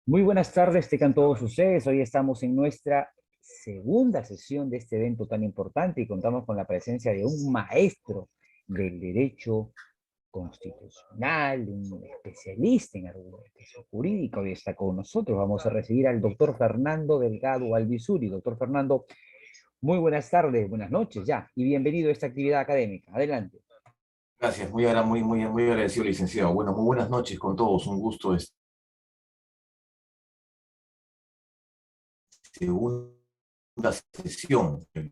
Muy buenas tardes, tengan todos ustedes. Hoy estamos en nuestra segunda sesión de este evento tan importante y contamos con la presencia de un maestro del derecho constitucional, un especialista en argumentación jurídica. Hoy está con nosotros. Vamos a recibir al doctor Fernando Delgado Alvisuri. Doctor Fernando, muy buenas tardes, buenas noches ya, y bienvenido a esta actividad académica. Adelante. Gracias, muy agradecido, licenciado. Bueno, muy buenas noches con todos. Un gusto segunda sesión del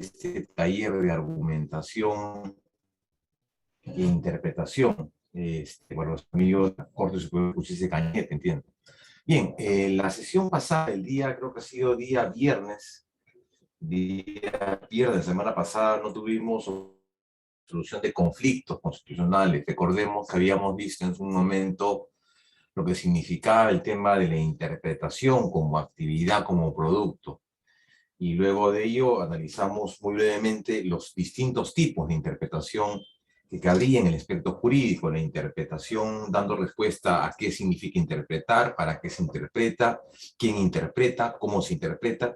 este taller de argumentación e interpretación. Bueno, los amigos de la Corte Superior de Justicia de Cañete, entiendo. Bien, la sesión pasada, creo que ha sido día viernes, semana pasada, no tuvimos solución de conflictos constitucionales. Recordemos que habíamos visto en un momento lo que significaba el tema de la interpretación como actividad, como producto. Y luego de ello analizamos muy brevemente los distintos tipos de interpretación que cabría en el aspecto jurídico, la interpretación dando respuesta a qué significa interpretar, para qué se interpreta, quién interpreta, cómo se interpreta,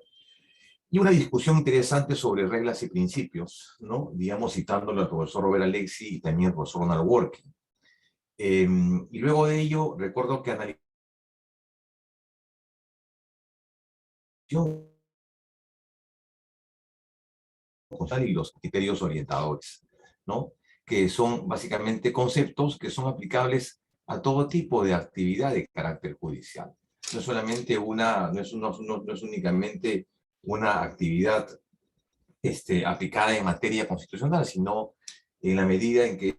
y una discusión interesante sobre reglas y principios, ¿no? Digamos, citándolo al profesor Robert Alexi y también al profesor Ronald Working. Y luego de ello, recuerdo que analizamos y los criterios orientadores, ¿no? Que son básicamente conceptos que son aplicables a todo tipo de actividad de carácter judicial. No es solamente no es únicamente una actividad aplicada en materia constitucional, sino en la medida en que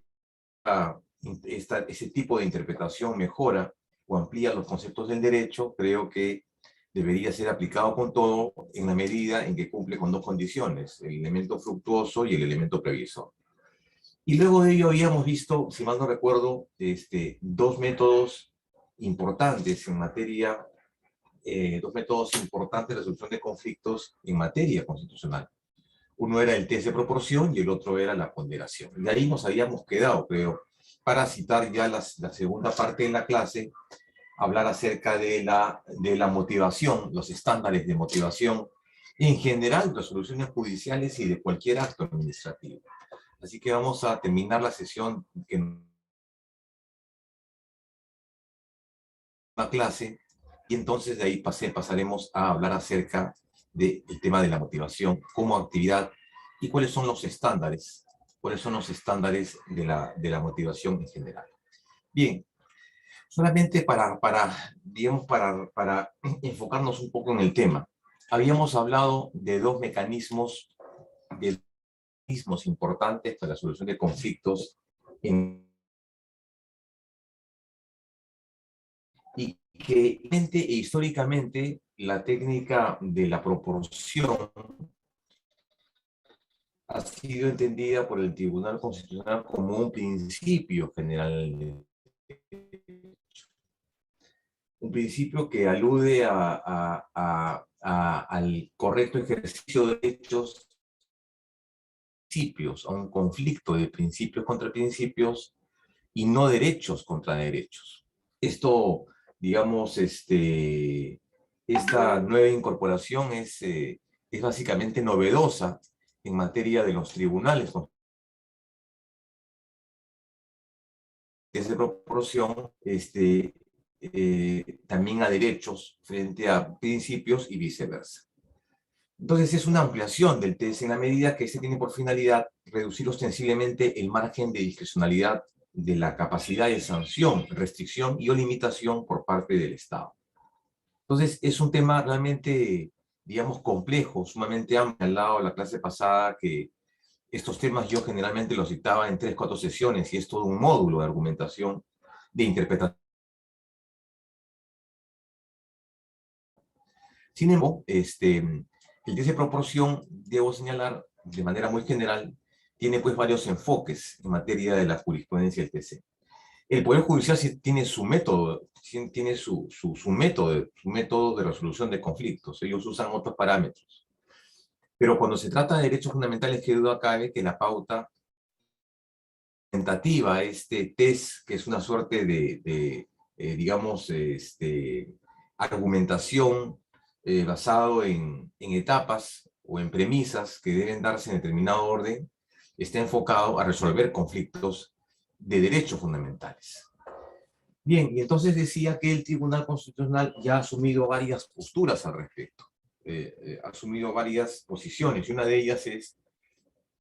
ese tipo de interpretación mejora o amplía los conceptos del derecho, creo que debería ser aplicado con todo en la medida en que cumple con dos condiciones, el elemento fructuoso y el elemento previsor. Y luego de ello habíamos visto, si mal no recuerdo, dos métodos importantes en materia, dos métodos importantes de resolución de conflictos en materia constitucional. Uno era el test de proporción y el otro era la ponderación. Y ahí nos habíamos quedado, creo, para citar ya la segunda parte de la clase, hablar acerca de la motivación, los estándares de motivación, en general, resoluciones judiciales y de cualquier acto administrativo. Así que vamos a terminar la sesión en una clase y entonces de ahí pasaremos a hablar acerca del tema de la motivación como actividad y cuáles son los estándares de la motivación en general. Bien, solamente digamos, para enfocarnos un poco en el tema. Habíamos hablado de de mecanismos importantes para la solución de conflictos y que históricamente la técnica de la proporción ha sido entendida por el Tribunal Constitucional como un principio general, un principio que alude al correcto ejercicio de derechos, principios, a un conflicto de principios contra principios y no derechos contra derechos. Esto, digamos, esta nueva incorporación es básicamente novedosa en materia de los tribunales de proporción, también a derechos frente a principios y viceversa. Entonces es una ampliación del TES en la medida que se tiene por finalidad reducir ostensiblemente el margen de discrecionalidad de la capacidad de sanción, restricción y o limitación por parte del Estado. Entonces es un tema realmente, digamos, complejo, sumamente amplio. Al lado de la clase pasada que estos temas yo generalmente los citaba en 3, 4 sesiones y es todo un módulo de argumentación, de interpretación. Sin embargo, el test de proporción, debo señalar de manera muy general, tiene pues varios enfoques en materia de la jurisprudencia del TC. El Poder Judicial sí tiene su método, tiene su método de resolución de conflictos. Ellos usan otros parámetros. Pero cuando se trata de derechos fundamentales, qué duda cabe que la pauta tentativa este test, que es una suerte digamos, argumentación basado en etapas o en premisas que deben darse en determinado orden, está enfocado a resolver conflictos de derechos fundamentales. Bien, y entonces decía que el Tribunal Constitucional ya ha asumido varias posturas al respecto, ha asumido varias posiciones, y una de ellas es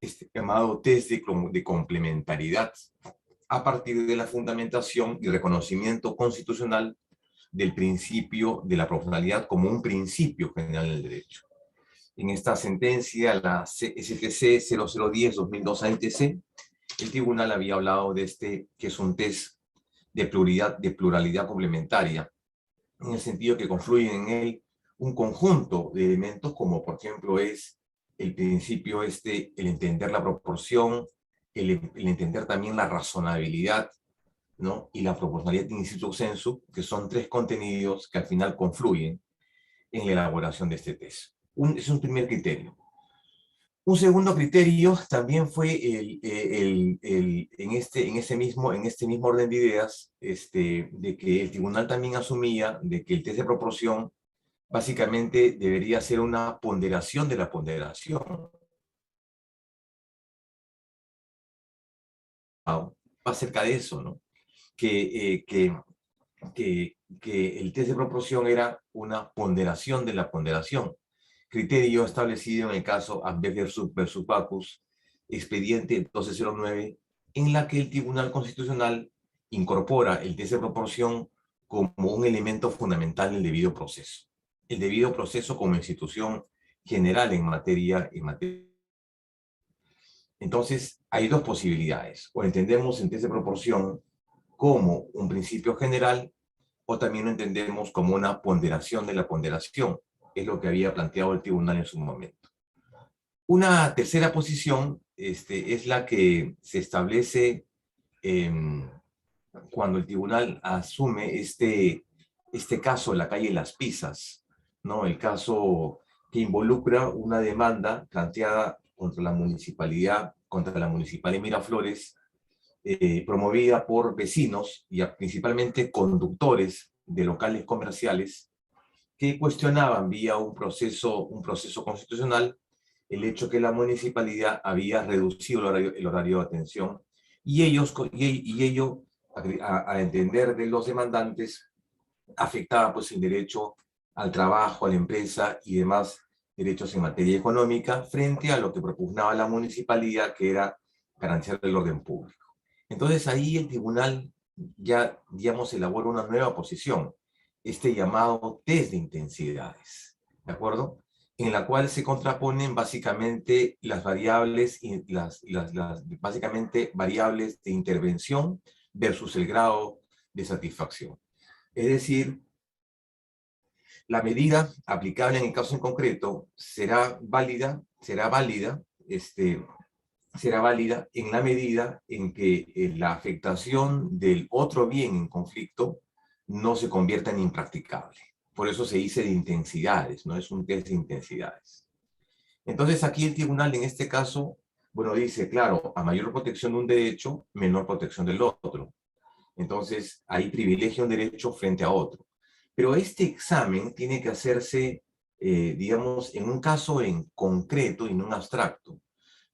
este llamado test de complementariedad, a partir de la fundamentación y reconocimiento constitucional del principio de la proporcionalidad como un principio general del derecho. En esta sentencia, la STC 0010-2002 ANTC, el tribunal había hablado de este, que es un test de pluralidad complementaria, en el sentido que confluyen en él un conjunto de elementos como, por ejemplo, es el principio el entender la proporción, el entender también la razonabilidad, ¿no? Y la proporcionalidad in situ sensu, que son tres contenidos que al final confluyen en la elaboración de este test. Es un primer criterio. Un segundo criterio también fue en este mismo orden de ideas, de que el tribunal también asumía de que el test de proporción básicamente debería ser una ponderación de la ponderación. Acerca de eso, ¿no? Que el test de proporción era una ponderación de la ponderación. Criterio establecido en el caso Ambef versus Bacus, expediente 1209, en la que el Tribunal Constitucional incorpora el test de proporción como un elemento fundamental del debido proceso. El debido proceso como institución general en materia. Entonces, hay dos posibilidades. O entendemos el test de proporción como un principio general, o también lo entendemos como una ponderación de la ponderación. Es lo que había planteado el tribunal en su momento. Una tercera posición es la que se establece cuando el tribunal asume este caso de la calle Las Pisas, ¿no? El caso que involucra una demanda planteada contra la municipalidad de Miraflores, promovida por vecinos y principalmente conductores de locales comerciales que cuestionaban vía un proceso constitucional el hecho que la municipalidad había reducido el horario de atención y ello, a entender de los demandantes, afectaba pues el derecho al trabajo, a la empresa y demás derechos en materia económica frente a lo que propugnaba la municipalidad, que era garantizar el orden público. Entonces ahí el tribunal ya, digamos, elabora una nueva posición, este llamado test de intensidades, ¿de acuerdo? En la cual se contraponen básicamente las variables, básicamente variables de intervención versus el grado de satisfacción. Es decir, la medida aplicable en el caso en concreto será válida en la medida en que la afectación del otro bien en conflicto no se convierta en impracticable. Por eso se dice de intensidades, no es un test de intensidades. Entonces aquí el tribunal en este caso, bueno, dice, claro, a mayor protección de un derecho, menor protección del otro. Entonces ahí privilegia un derecho frente a otro. Pero este examen tiene que hacerse, digamos, en un caso en concreto y no en abstracto,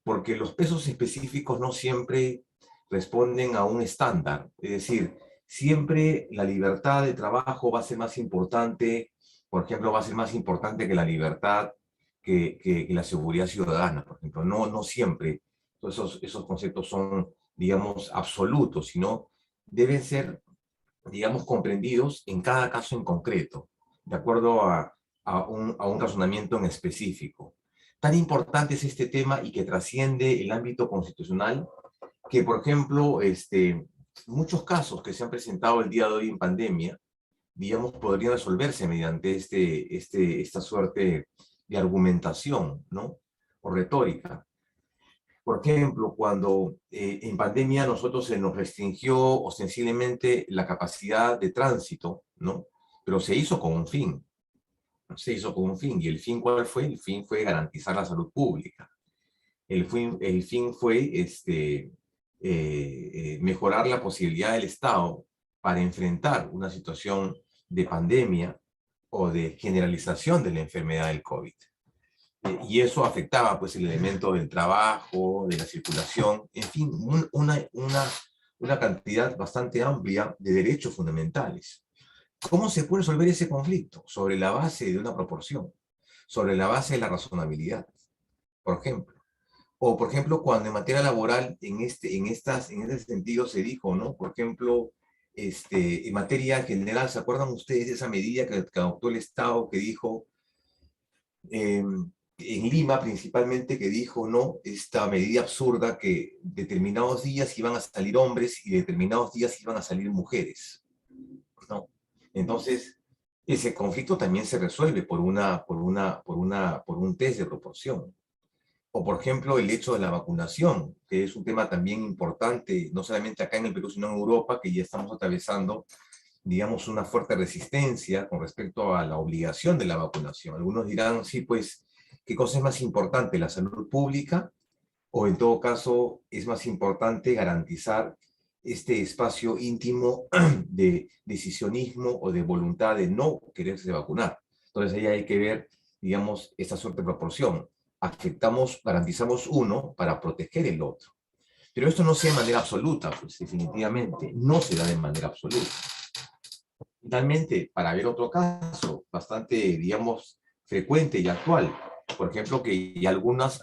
porque los pesos específicos no siempre responden a un estándar. Es decir, siempre la libertad de trabajo va a ser más importante, por ejemplo, va a ser más importante que la libertad, que la seguridad ciudadana, por ejemplo. No siempre esos conceptos son, digamos, absolutos, sino deben ser, digamos, comprendidos en cada caso en concreto, de acuerdo a un razonamiento en específico. Tan importante es este tema y que trasciende el ámbito constitucional que, por ejemplo, muchos casos que se han presentado el día de hoy en pandemia, digamos, podrían resolverse mediante esta suerte de argumentación, ¿no? O retórica. Por ejemplo, cuando en pandemia nosotros se nos restringió ostensiblemente la capacidad de tránsito, ¿no? Pero se hizo con un fin. Se hizo con un fin. ¿Y el fin cuál fue? El fin fue garantizar la salud pública. El fin fue mejorar la posibilidad del Estado para enfrentar una situación de pandemia o de generalización de la enfermedad del COVID. Y eso afectaba pues el elemento del trabajo, de la circulación, en fin, una cantidad bastante amplia de derechos fundamentales. ¿Cómo se puede resolver ese conflicto? Sobre la base de una proporción, sobre la base de la razonabilidad, por ejemplo. O, por ejemplo, cuando en materia laboral, en este sentido se dijo, ¿no? Por ejemplo, en materia general, ¿se acuerdan ustedes de esa medida que adoptó el Estado que dijo, en Lima principalmente, que dijo, ¿no? Esta medida absurda que determinados días iban a salir hombres y determinados días iban a salir mujeres, ¿no? Entonces, ese conflicto también se resuelve por un test de proporción. O, por ejemplo, el hecho de la vacunación, que es un tema también importante, no solamente acá en el Perú, sino en Europa, que ya estamos atravesando, digamos, una fuerte resistencia con respecto a la obligación de la vacunación. Algunos dirán, sí, pues, ¿qué cosa es más importante, la salud pública? O en todo caso, es más importante garantizar este espacio íntimo de decisionismo o de voluntad de no quererse vacunar. Entonces ahí hay que ver, digamos, esta suerte de proporción. Garantizamos uno para proteger el otro. Pero esto no se da de manera absoluta, pues definitivamente no se da de manera absoluta. Finalmente, para ver otro caso bastante, digamos, frecuente y actual, por ejemplo, que algunas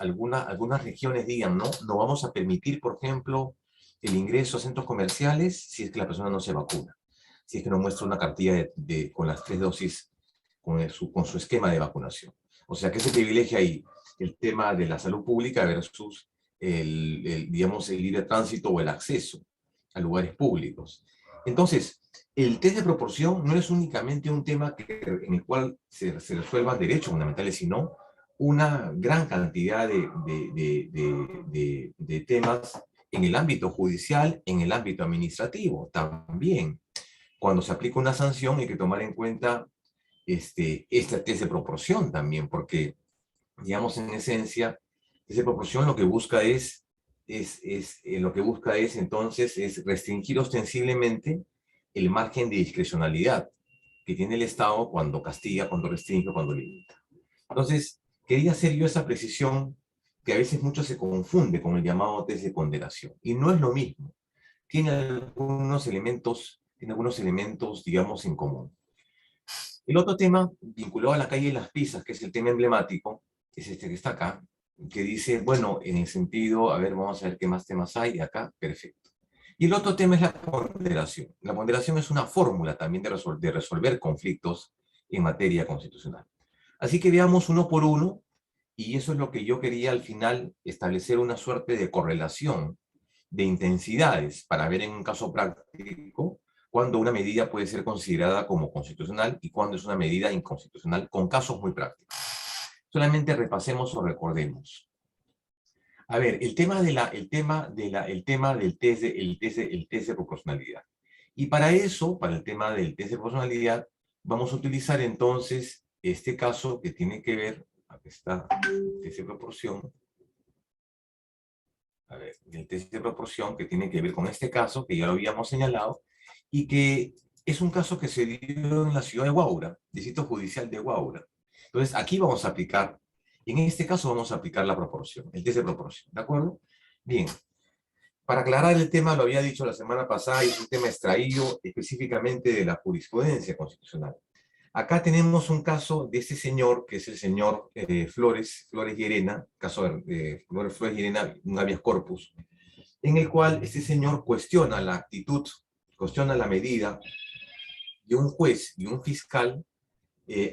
regiones digan, no, no vamos a permitir, por ejemplo, el ingreso a centros comerciales si es que la persona no se vacuna, si es que no muestra una cartilla con las 3 dosis, con su esquema de vacunación. O sea, que se privilegia ahí el tema de la salud pública versus digamos, el libre tránsito o el acceso a lugares públicos. Entonces, el test de proporción no es únicamente un tema en el cual se resuelvan derechos fundamentales, sino una gran cantidad de temas en el ámbito judicial, en el ámbito administrativo también. Cuando se aplica una sanción hay que tomar en cuenta este test de proporción también, porque, digamos, en esencia, test de proporción lo que busca entonces es restringir ostensiblemente el margen de discrecionalidad que tiene el Estado cuando castiga, cuando restringe, cuando limita. Entonces, quería hacer yo esa precisión que a veces mucho se confunde con el llamado test de ponderación. Y no es lo mismo. Tiene algunos elementos, digamos, en común. El otro tema, vinculado a la calle de las Pizzas, que es el tema emblemático, es este que está acá, que dice, bueno, en el sentido, a ver, vamos a ver qué más temas hay acá, perfecto. Y el otro tema es la ponderación. La ponderación es una fórmula también de resolver conflictos en materia constitucional. Así que veamos uno por uno, y eso es lo que yo quería al final, establecer una suerte de correlación de intensidades para ver en un caso práctico cuando una medida puede ser considerada como constitucional y cuando es una medida inconstitucional, con casos muy prácticos. Solamente repasemos o recordemos. A ver, el tema del test de proporcionalidad. Y para eso, para el tema del test de proporcionalidad, vamos a utilizar entonces este caso que tiene que ver, aquí está, el test de proporción. A ver, el test de proporción que tiene que ver con este caso, que ya lo habíamos señalado, y que es un caso que se dio en la ciudad de Huaura, distrito judicial de Huaura. Entonces, aquí vamos a aplicar, en este caso vamos a aplicar la proporción, el test de proporción, ¿de acuerdo? Bien, para aclarar el tema, lo había dicho la semana pasada, y es un tema extraído específicamente de la jurisprudencia constitucional. Acá tenemos un caso de este señor, que es el señor Flores Llerena, caso de Flores Llerena, un habeas corpus, en el cual este señor cuestiona la actitud, cuestiona la medida de un juez y un fiscal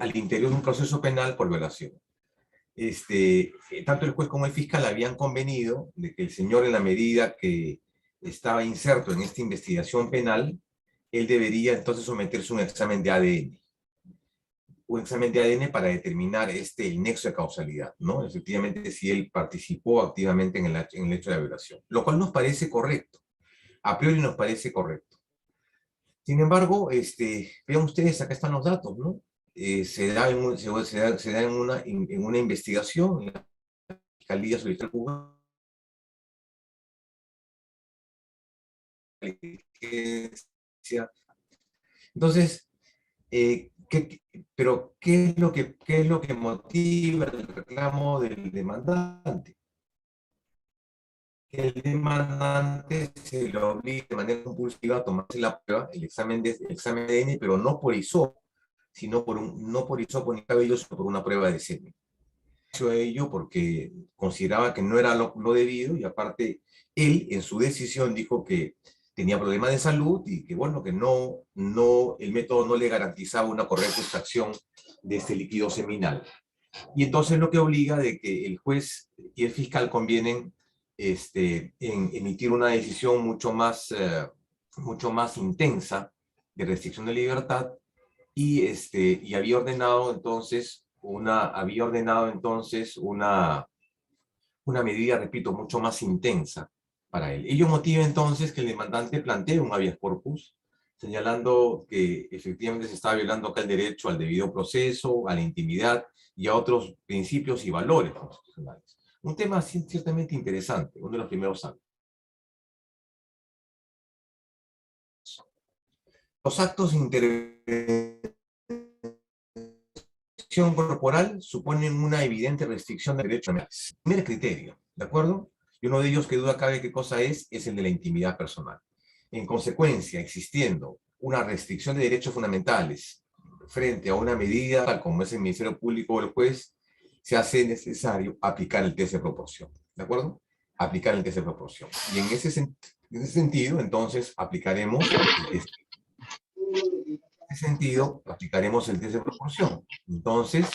al interior de un proceso penal por violación. Tanto el juez como el fiscal habían convenido de que el señor, en la medida que estaba inserto en esta investigación penal, él debería entonces someterse a un examen de ADN para determinar el nexo de causalidad, ¿no? Efectivamente, si él participó activamente en el hecho de la violación, lo cual nos parece correcto, a priori nos parece correcto. Sin embargo, vean ustedes, acá están los datos, ¿no? Se da en una investigación, la Fiscalía solicitó al juzgado inteligencia. Entonces, pero ¿qué es lo que motiva el reclamo del demandante? Que el demandante se lo obliga de manera compulsiva a tomarse la prueba, el examen de ADN, pero no por hisopo, sino no por hisopo ni cabello, sino por una prueba de semen. Hizo ello porque consideraba que no era lo debido, y aparte él en su decisión dijo que tenía problemas de salud y que bueno, que el método no le garantizaba una correcta extracción de este líquido seminal. Y entonces lo que obliga de que el juez y el fiscal convienen en emitir una decisión mucho más intensa de restricción de libertad, y había ordenado entonces una medida, repito, mucho más intensa para él. Ello motiva entonces que el demandante plantee un habeas corpus, señalando que efectivamente se está violando acá el derecho al debido proceso, a la intimidad y a otros principios y valores constitucionales. Un tema ciertamente interesante, uno de los primeros actos. Los actos de intervención corporal suponen una evidente restricción de derechos penales. Primer criterio, ¿de acuerdo? Y uno de ellos, que duda cabe qué cosa es el de la intimidad personal. En consecuencia, existiendo una restricción de derechos fundamentales frente a una medida tal como es el Ministerio Público o el juez, se hace necesario aplicar el test de proporción, ¿de acuerdo? Aplicar el test de proporción. Y en ese sentido, entonces, aplicaremos el test de proporción. Entonces,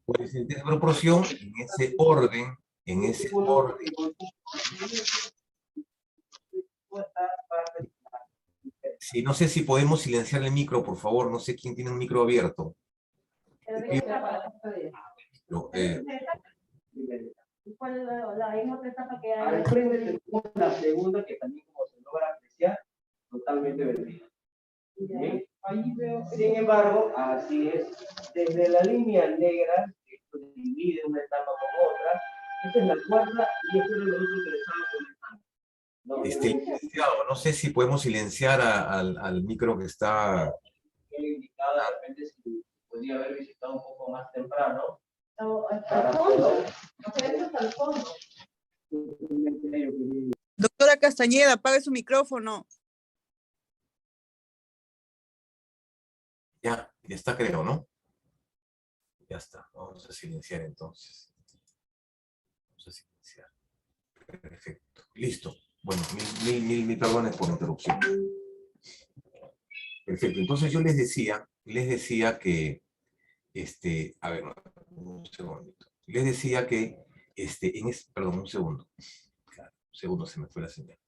pues el test de proporción en ese orden. Sí, no sé si podemos silenciar el micro, por favor, no sé quién tiene un micro abierto. Al frente tenemos la segunda, que también, como se logra apreciar, totalmente vendida. Sin embargo, así es, desde la línea negra, que esto divide una etapa con otra, esta es la cuarta y esto es lo otro que les estaba comentando. Licenciado, no sé si podemos silenciar al micro que está... Indicada, de repente, si podría haber visitado un poco más temprano. Hasta el fondo. Hasta el fondo. Doctora Castañeda, apague su micrófono. Ya está, creo, ¿no? Ya está, vamos a silenciar entonces. Vamos a silenciar. Perfecto, listo. Bueno, mil perdones por la interrupción. Perfecto, entonces yo les decía que, a ver, un segundito. Les decía que, perdón, un segundo. Claro, un segundo, se me fue la señal.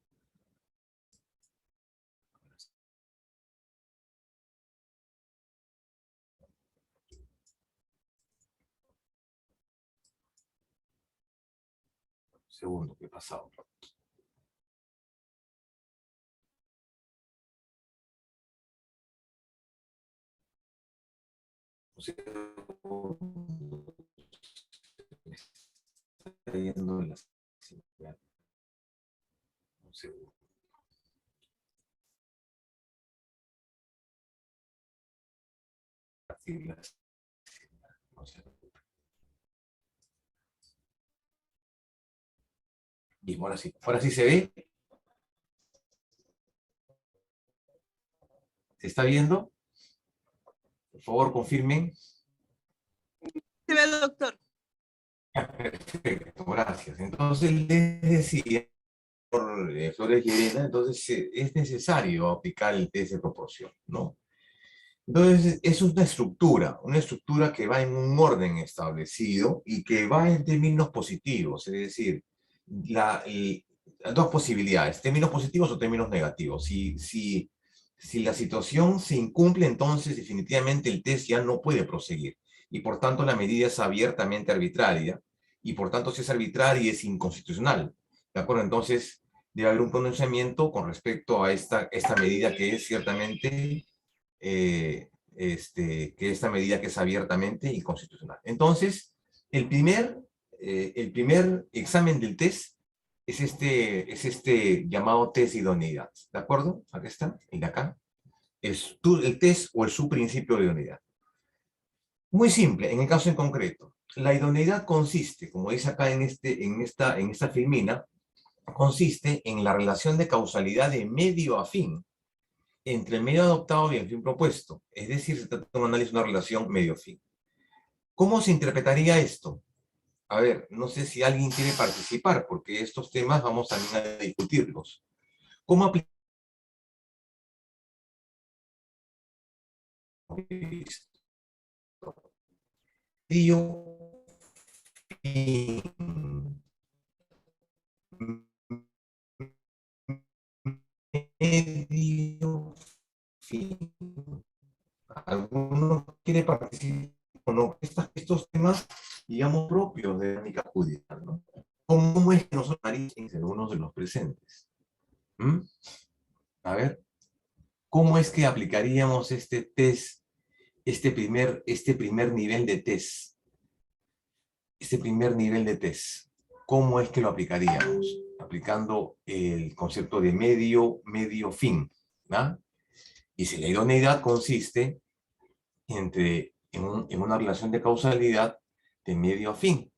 Segundo, ¿qué ha pasado? Está yendo la señal. Un segundo. Bien, ahora sí se ve. ¿Se está viendo? Por favor, confirmen. Se ve, doctor. Perfecto, gracias. Entonces les decía, por Flores Llerena, entonces es necesario aplicar el test de proporción, ¿no? Entonces es una estructura que va en un orden establecido y que va en términos positivos, es decir, dos posibilidades, términos positivos o términos negativos. Si la situación se incumple, entonces definitivamente el test ya no puede proseguir y por tanto la medida es abiertamente arbitraria y por tanto si es arbitraria es inconstitucional, ¿de acuerdo? Entonces debe haber un pronunciamiento con respecto a esta medida que es ciertamente... que esta medida que es abiertamente inconstitucional. Entonces, el primer examen del test es este llamado test de idoneidad. ¿De acuerdo? Aquí está, el de acá. El test o el subprincipio de idoneidad. Muy simple, en el caso en concreto. La idoneidad consiste, como dice acá en esta filmina, consiste en la relación de causalidad de medio a fin entre el medio adoptado y el fin propuesto. Es decir, se trata de un análisis de una relación medio-fin. ¿Cómo se interpretaría esto? A ver, no sé si alguien quiere participar, porque estos temas vamos también a discutirlos. ¿Cómo aplicar medio fin? Medio fin. ¿Alguno quiere participar o no? Estos temas, digamos, propios de la dinámica judicial, ¿no? ¿Cómo es que nosotros analizamos algunos de los presentes? ¿Mm? A ver, ¿cómo es que aplicaríamos este test, este primer nivel de test? Este primer nivel de test, ¿cómo es que lo aplicaríamos? Aplicando el concepto de medio fin, ¿no? Y si la idoneidad consiste en una relación de causalidad de medio a fin,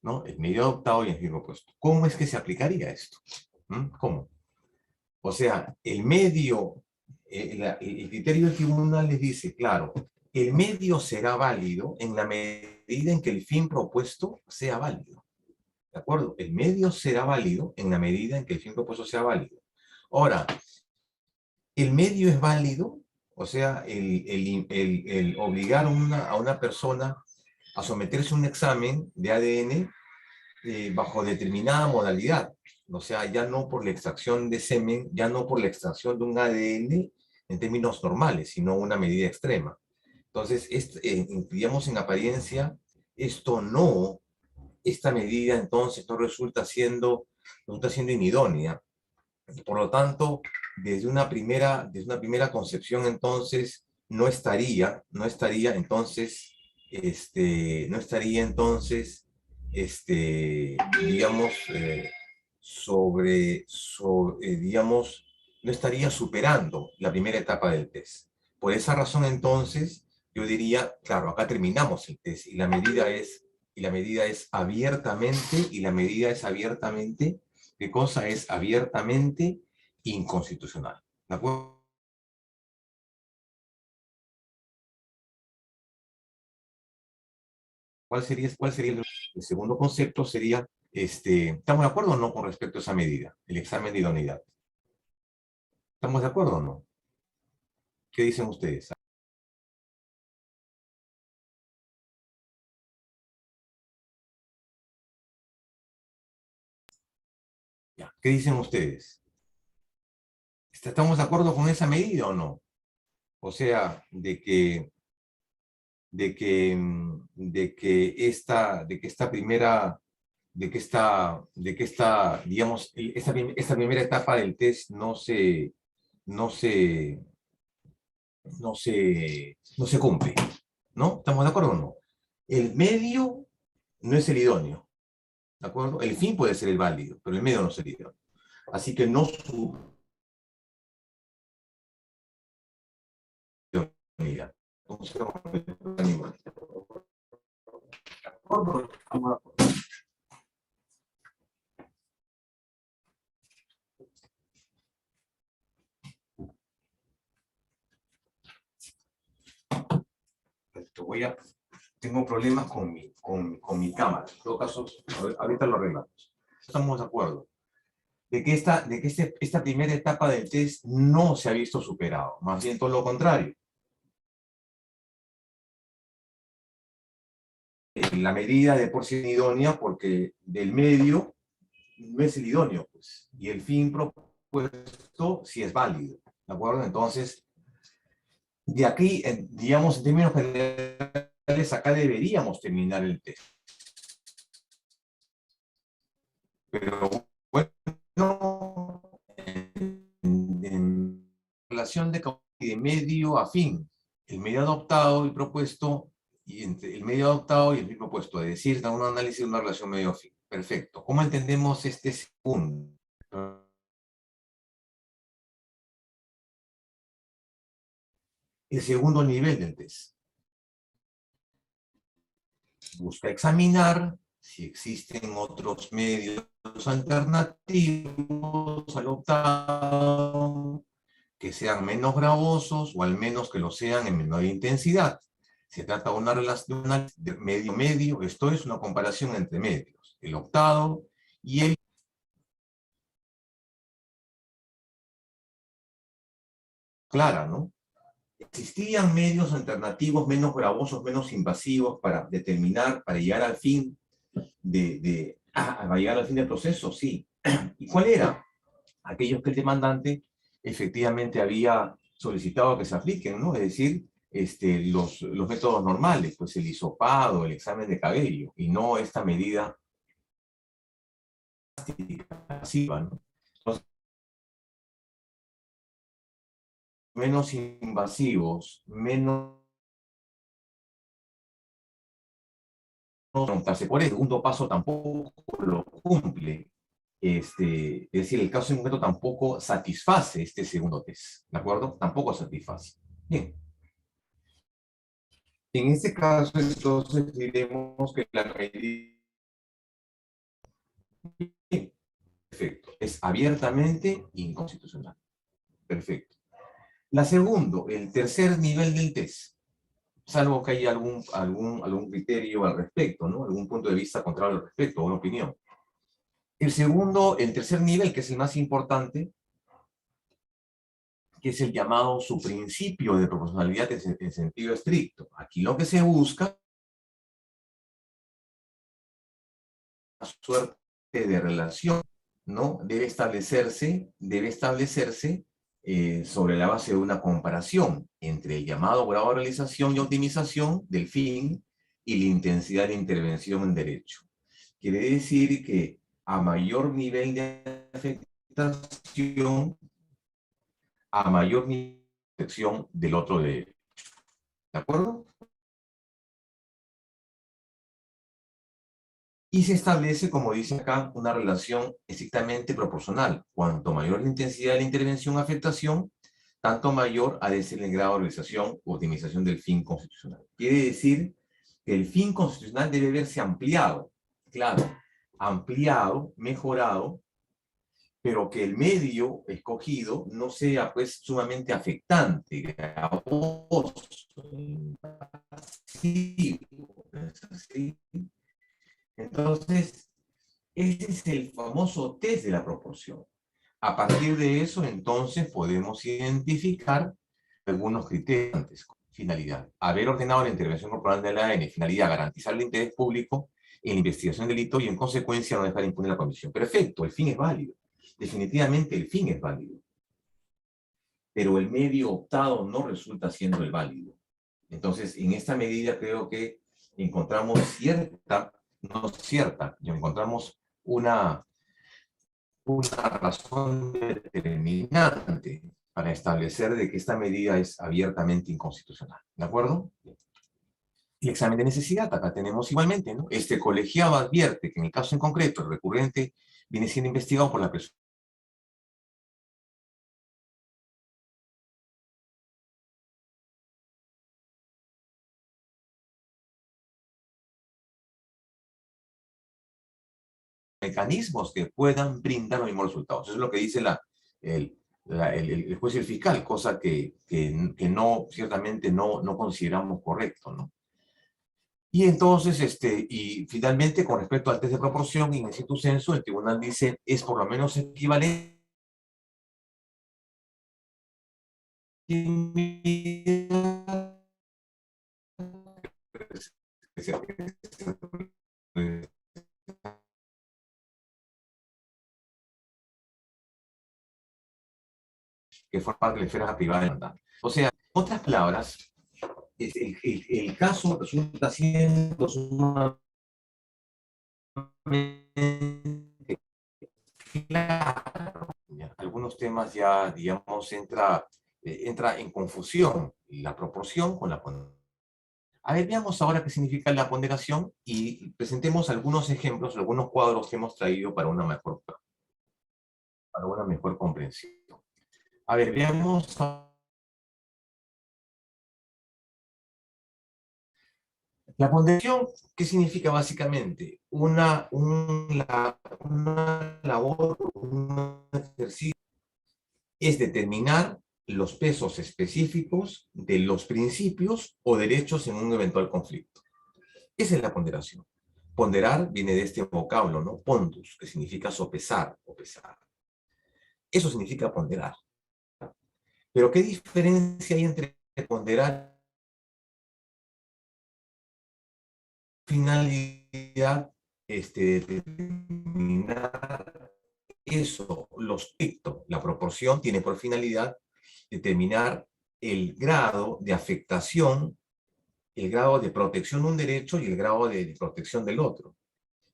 ¿no? El medio adoptado y el fin opuesto. ¿Cómo es que se aplicaría esto? ¿Cómo? O sea, el medio, el criterio del tribunal les dice, claro, el medio será válido en la medida en que el fin propuesto sea válido. ¿De acuerdo? El medio será válido en la medida en que el fin propuesto sea válido. Ahora, el medio es válido, o sea, el obligar a una persona a someterse a un examen de ADN bajo determinada modalidad. O sea, ya no por la extracción de semen, ya no por la extracción de un ADN en términos normales, sino una medida extrema. Entonces, digamos en apariencia, esta medida entonces no resulta siendo inidónea. Por lo tanto, desde una primera concepción, entonces, no estaría entonces, digamos, digamos, no estaría superando la primera etapa del test. Por esa razón, entonces, yo diría, claro, acá terminamos el test y la medida es abiertamente, ¿qué cosa es abiertamente inconstitucional? ¿De acuerdo? ¿Cuál sería el segundo concepto? Sería, ¿estamos de acuerdo o no con respecto a esa medida? El examen de idoneidad. ¿Estamos de acuerdo o no? ¿Qué dicen ustedes? Ya, ¿qué dicen ustedes? ¿Estamos de acuerdo con esa medida o no? O sea, de que digamos, esta primera etapa del test no se cumple, ¿no? ¿Estamos de acuerdo o no? El medio no es el idóneo, ¿de acuerdo? El fin puede ser el válido, pero el medio no es el idóneo. Así que no unidad. Tengo problemas con mi cámara. En todo caso, ahorita lo arreglamos. Estamos de acuerdo de que esta primera etapa del test no se ha visto superado. Más bien todo lo contrario. La medida de por sí es idónea porque del medio no es el idóneo, pues. Y el fin propuesto sí es válido. ¿De acuerdo? Entonces, de aquí, digamos, en términos generales, acá deberíamos terminar el test. Pero bueno, en relación de medio a fin, el medio adoptado y propuesto, y entre el medio adoptado y el fin propuesto, es decir, da un análisis de una relación medio a fin. Perfecto. ¿Cómo entendemos este segundo? El segundo nivel del test. Busca examinar si existen otros medios alternativos al octavo que sean menos gravosos o al menos que lo sean en menor intensidad. Se trata de una relación de medio-medio, esto es una comparación entre medios, el octavo y el clara, ¿no? Existían medios alternativos menos gravosos, menos invasivos para determinar, para llegar al fin para llegar al fin del proceso, sí. ¿Y cuál era? Aquellos que el demandante efectivamente había solicitado que se apliquen, ¿no? Es decir, los métodos normales, pues el hisopado, el examen de cabello, y no esta medida pasiva, ¿no? Entonces, menos invasivos, menos preguntarse por el segundo paso tampoco lo cumple. Es decir, el caso en concreto tampoco satisface este segundo test, ¿de acuerdo? Tampoco satisface. Bien. En este caso, entonces, diremos que la medida... Bien, perfecto. Es abiertamente inconstitucional. Perfecto. La segundo, el tercer nivel del test, salvo que haya algún criterio al respecto, ¿no? Algún punto de vista contrario al respecto, una opinión. El tercer nivel, que es el más importante, que es el llamado su principio de proporcionalidad en sentido estricto. Aquí lo que se busca es una suerte de relación, ¿no? Debe establecerse sobre la base de una comparación entre el llamado grado de realización y optimización del fin y la intensidad de intervención en derecho. Quiere decir que a mayor nivel de afectación, a mayor nivel de protección del otro derecho. ¿De acuerdo? Y se establece, como dice acá, una relación estrictamente proporcional. Cuanto mayor la intensidad de la intervención o afectación, tanto mayor ha de ser el grado de realización u optimización del fin constitucional. Quiere decir que el fin constitucional debe verse ampliado, claro, ampliado, mejorado, pero que el medio escogido no sea pues sumamente afectante, gravoso, invasivo, ¿no es así? Entonces, ese es el famoso test de la proporción. A partir de eso, entonces, podemos identificar algunos criterios. Finalidad: haber ordenado la intervención corporal de la AN. Finalidad: garantizar el interés público en la investigación del delito y, en consecuencia, no dejar impune la comisión. Perfecto, el fin es válido. Definitivamente el fin es válido. Pero el medio optado no resulta siendo el válido. Entonces, en esta medida creo que encontramos encontramos una razón determinante para establecer de que esta medida es abiertamente inconstitucional. ¿De acuerdo? El examen de necesidad, acá tenemos igualmente, ¿no? Este colegiado advierte que en el caso en concreto, el recurrente viene siendo investigado por la persona mecanismos que puedan brindar los mismos resultados. Eso es lo que dice el juez y el fiscal, cosa que no, ciertamente no consideramos correcto, ¿no? Y entonces, y finalmente, con respecto al test de proporción, in situ sensu, el tribunal dice, es por lo menos equivalente que forma parte de la esfera privada demandante. O sea, en otras palabras, el caso resulta siendo sumamente claro. Algunos temas ya, digamos, entra en confusión la proporción con la A ver, veamos ahora qué significa la ponderación y presentemos algunos ejemplos, algunos cuadros que hemos traído para una mejor comprensión. A ver, veamos. La ponderación, ¿qué significa básicamente? Una labor, un ejercicio, es determinar los pesos específicos de los principios o derechos en un eventual conflicto. Esa es la ponderación. Ponderar viene de este vocablo, ¿no? Pondus, que significa sopesar o pesar. Eso significa ponderar. Pero ¿qué diferencia hay entre ponderar y finalidad? Determinar eso, la proporción tiene por finalidad determinar el grado de afectación, el grado de protección de un derecho y el grado de protección del otro,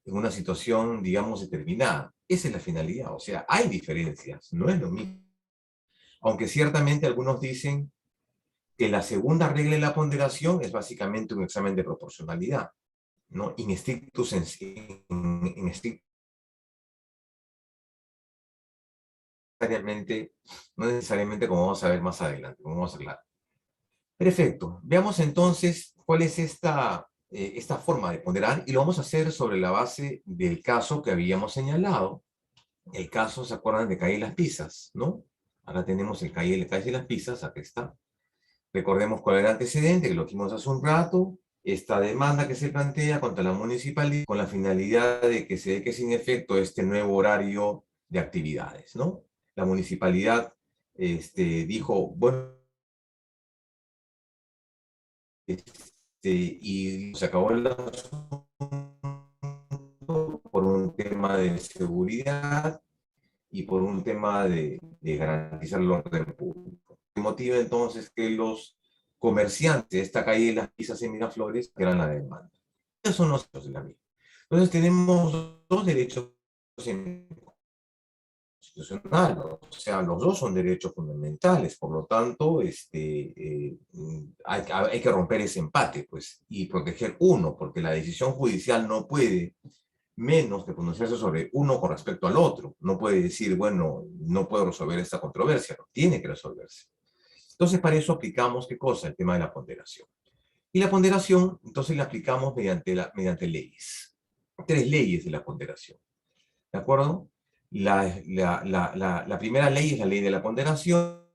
en una situación, digamos, determinada. Esa es la finalidad, o sea, hay diferencias, no es lo mismo. Aunque ciertamente algunos dicen que la segunda regla de la ponderación es básicamente un examen de proporcionalidad, ¿no? In stricto no necesariamente como vamos a ver más adelante, como vamos a hablar. Perfecto. Veamos entonces cuál es esta forma de ponderar y lo vamos a hacer sobre la base del caso que habíamos señalado. El caso, ¿se acuerdan de Calle y las Pisas, no? Ahora tenemos el Calle y las Pisas, aquí está. Recordemos cuál era el antecedente, que lo vimos hace un rato. Esta demanda que se plantea contra la municipalidad con la finalidad de que se deje sin efecto este nuevo horario de actividades, ¿no? La municipalidad dijo, bueno, y se acabó el asunto por un tema de seguridad y por un tema de garantizar el orden público. El motivo entonces que los comerciantes de esta calle de las Pisas en Miraflores eran la demanda. Esos son los derechos de la misma. Entonces tenemos dos derechos constitucionales, o sea, los dos son derechos fundamentales, por lo tanto, hay que romper ese empate, pues, y proteger uno, porque la decisión judicial no puede menos que pronunciarse sobre uno con respecto al otro. No puede decir, bueno, no puedo resolver esta controversia, no, tiene que resolverse. Entonces, para eso aplicamos, ¿qué cosa? El tema de la ponderación. Y la ponderación, entonces, la aplicamos mediante leyes. 3 leyes de la ponderación. ¿De acuerdo? La primera ley es la ley de la ponderación.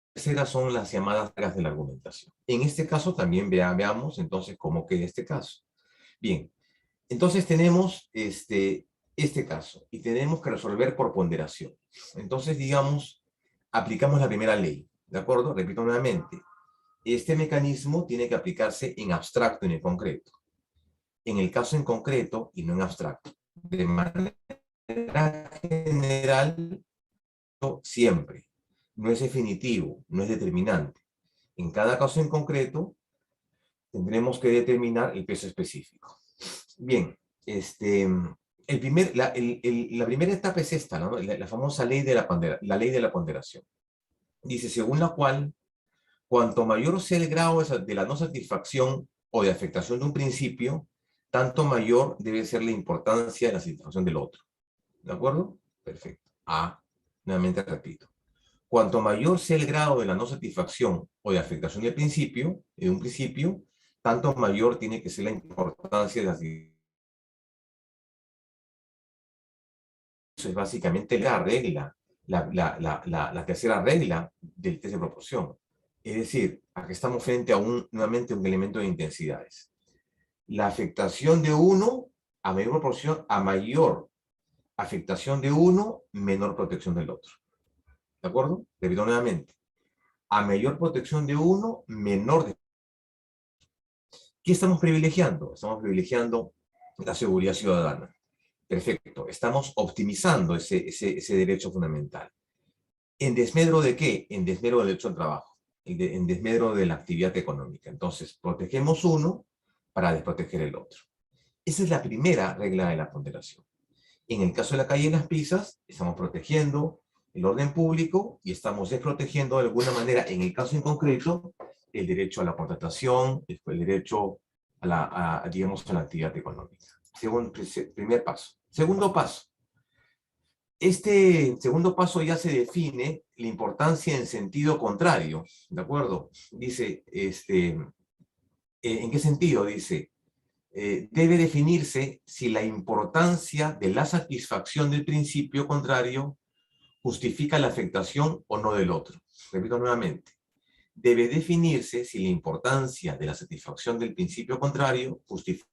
La tercera son las llamadas reglas de la argumentación. En este caso también veamos entonces cómo queda este caso. Bien, entonces tenemos este caso y tenemos que resolver por ponderación. Entonces, digamos, aplicamos la primera ley, ¿de acuerdo? Repito nuevamente, este mecanismo tiene que aplicarse en abstracto y en concreto. En el caso en concreto y no en abstracto. De manera general, siempre. No es definitivo, no es determinante. En cada caso en concreto, tendremos que determinar el peso específico. Bien, la primera etapa es esta, ¿no? La famosa ley de la ponderación. Dice, según la cual, cuanto mayor sea el grado de la no satisfacción o de afectación de un principio, tanto mayor debe ser la importancia de la satisfacción del otro. ¿De acuerdo? Perfecto. Nuevamente repito. Cuanto mayor sea el grado de la no satisfacción o de afectación de un principio, tanto mayor tiene que ser la importancia de la satisfacción. Eso es básicamente la regla, la tercera regla del test de proporción. Es decir, aquí estamos frente a nuevamente un elemento de intensidades. La afectación de uno a mayor proporción, a mayor afectación de uno, menor protección del otro. ¿De acuerdo? Repito nuevamente. A mayor protección de uno, menor de... ¿Qué estamos privilegiando? Estamos privilegiando la seguridad ciudadana. Perfecto. Estamos optimizando ese derecho fundamental. ¿En desmedro de qué? En desmedro del derecho al trabajo. En desmedro de la actividad económica. Entonces, protegemos uno para desproteger el otro. Esa es la primera regla de la ponderación. En el caso de la calle de las Pisas, estamos protegiendo el orden público y estamos desprotegiendo de alguna manera, en el caso en concreto, el derecho a la contratación, el derecho digamos, a la actividad económica. Primer paso. Segundo paso. Este segundo paso ya se define la importancia en sentido contrario, ¿de acuerdo? Dice, ¿en qué sentido? Dice, debe definirse si la importancia de la satisfacción del principio contrario justifica la afectación o no del otro. Repito nuevamente. Debe definirse si la importancia de la satisfacción del principio contrario justifica.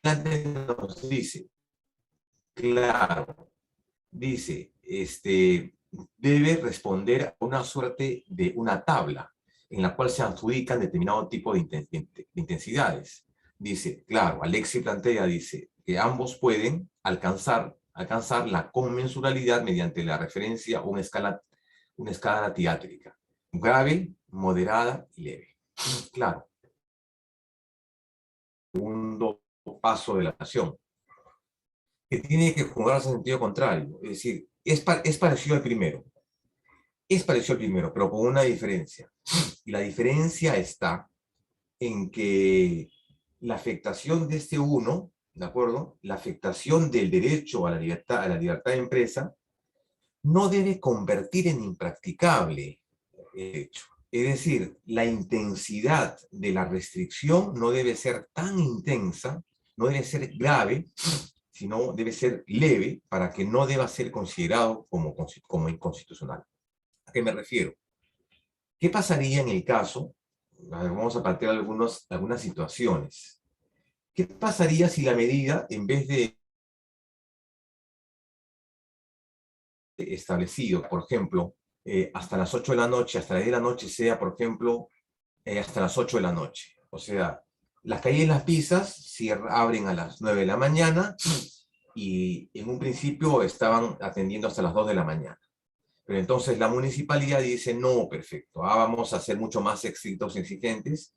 Nos dice, claro, dice, debe responder a una suerte de una tabla en la cual se adjudican determinado tipo de intensidades. Dice, claro, Alexis plantea, dice, que ambos pueden alcanzar la conmensuralidad mediante la referencia a una escala tiátrica. Grave, moderada y leve. Claro. Segundo paso de la acción, que tiene que jugarse en sentido contrario. Es decir, es parecido al primero. Es parecido al primero, pero con una diferencia. Y la diferencia está en que la afectación de este uno, ¿de acuerdo? La afectación del derecho a la libertad de empresa no debe convertir en impracticable el hecho. Es decir, la intensidad de la restricción no debe ser tan intensa, no debe ser grave, sino debe ser leve para que no deba ser considerado como inconstitucional. ¿A qué me refiero? ¿Qué pasaría en el caso? A ver, vamos a plantear algunas situaciones. ¿Qué pasaría si la medida, en vez de establecido, por ejemplo, hasta las 8 de la noche, hasta las 10 de la noche, sea, por ejemplo, hasta las 8 de la noche? O sea, las calles y las pizzas abren a las 9 de la mañana y en un principio estaban atendiendo hasta las 2 de la mañana. Pero entonces la municipalidad dice, no, perfecto, vamos a ser mucho más estrictos y exigentes